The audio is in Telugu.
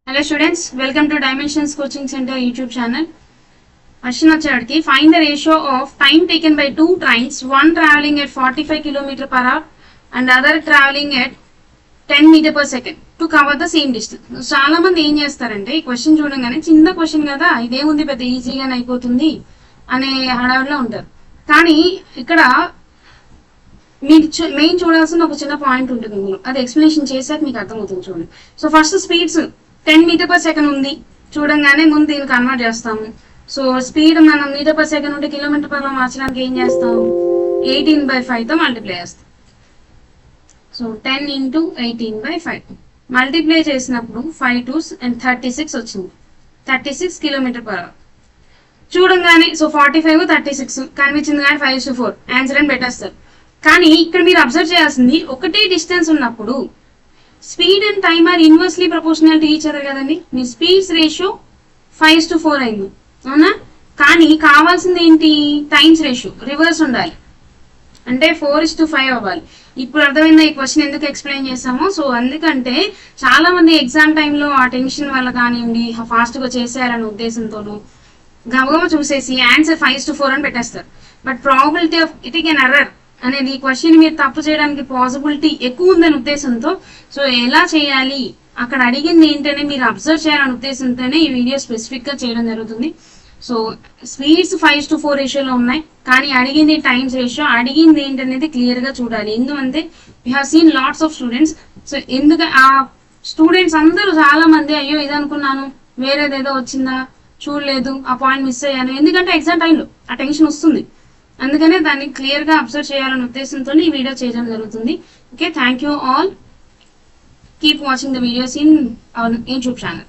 Hello students, welcome to Dimensions Coaching Center YouTube channel. Question వచ్చేటికి find the ratio of time taken by two trains, one traveling at 45 km per hour and other traveling at 10 meter per second to cover the same distance. చాలా మంది ఏం చేస్తారంటే ఈ క్వశ్చన్ చూడగానే చిన్న క్వశ్చన్ కదా ఇదేముంది పెద్ద ఈజీగానే అయిపోతుంది అనే హడావిడిలో ఉంటారు. కానీ ఇక్కడ మీరు మెయిన్ చూడాల్సిన ఒక చిన్న పాయింట్ ఉంటుంది, మీరు అది ఎక్స్ప్లెనేషన్ చేసాక మీకు అర్థమవుతుంది. చూడండి, so first speeds 10 metre per second ఉంది చూడంగానే ముందు దీన్ని కన్వర్ట్ చేస్తాము. సో స్పీడ్ మనం మీటర్ పర్ సెకండ్ ఉంటే కిలోమీటర్ పర్ మార్చడానికి ఏం చేస్తాము, 18/5తో మల్టిప్లై చేస్తాం. సో 10 × 18/5 మల్టిప్లై చేసినప్పుడు 5 2 and 36 వచ్చింది. 36 కిలోమీటర్ పర్ అవర్ చూడంగానే సో 45 36 కనిపించింది కానీ 5:4 ఆన్సర్ అని పెట్టేస్తారు. కానీ ఇక్కడ మీరు అబ్జర్వ్ చేయాల్సింది ఒకటే డిస్టెన్స్ ఉన్నప్పుడు speed and time are inversely proportional to each other కదండి. మీ స్పీడ్స్ రేషియో 5:4 అయింది అవునా, కానీ కావాల్సింది ఏంటి, టైమ్స్ రేషియో రివర్స్ ఉండాలి అంటే 4:5 అవ్వాలి. ఇప్పుడు అర్థమైందా ఈ క్వశ్చన్ ఎందుకు ఎక్స్ప్లెయిన్ చేసామో. సో అందుకంటే చాలా మంది ఎగ్జామ్ టైంలో ఆ టెన్షన్ వల్ల కానివ్వండి ఫాస్ట్ గా చేసేయాలనే ఉద్దేశంతోనూ గబగబ చూసేసి ఆన్సర్ 5:4 అని పెట్టేస్తారు. But probability of it can error అనేది ఈ క్వశ్చన్ మీరు తప్పు చేయడానికి పాసిబిలిటీ ఎక్కువ ఉందనే ఉద్దేశంతో సో ఎలా చేయాలి అక్కడ అడిగింది ఏంటనే మీరు అబ్జర్వ్ చేయాలనే ఉద్దేశంతోనే ఈ వీడియో స్పెసిఫిక్ గా చేయడం జరుగుతుంది. సో స్పీడ్స్ 5:4 రేషియోలో ఉన్నాయి, కానీ అడిగింది టైమ్స్ రేషియో, అడిగింది ఏంటనేది క్లియర్ గా చూడాలి. ఎందుకంటే we have seen lots of students. So ఎందుకంటే ఆ స్టూడెంట్స్ అందరూ చాలా మంది అయ్యో ఇది అనుకున్నాను వేరేదేదో వచ్చిందా చూడలేదు ఆ పాయింట్ మిస్ అయ్యాను, ఎందుకంటే ఎగ్జామ్ టైంలో ఆ టెన్షన్ వస్తుంది. అందుకనే దాన్ని క్లియర్ గా అబ్జర్వ్ చేయాలనే ఉద్దేశంతో ఈ వీడియో చేయడం జరుగుతుంది. Okay, thank you all. Keep watching the videos in our YouTube channel.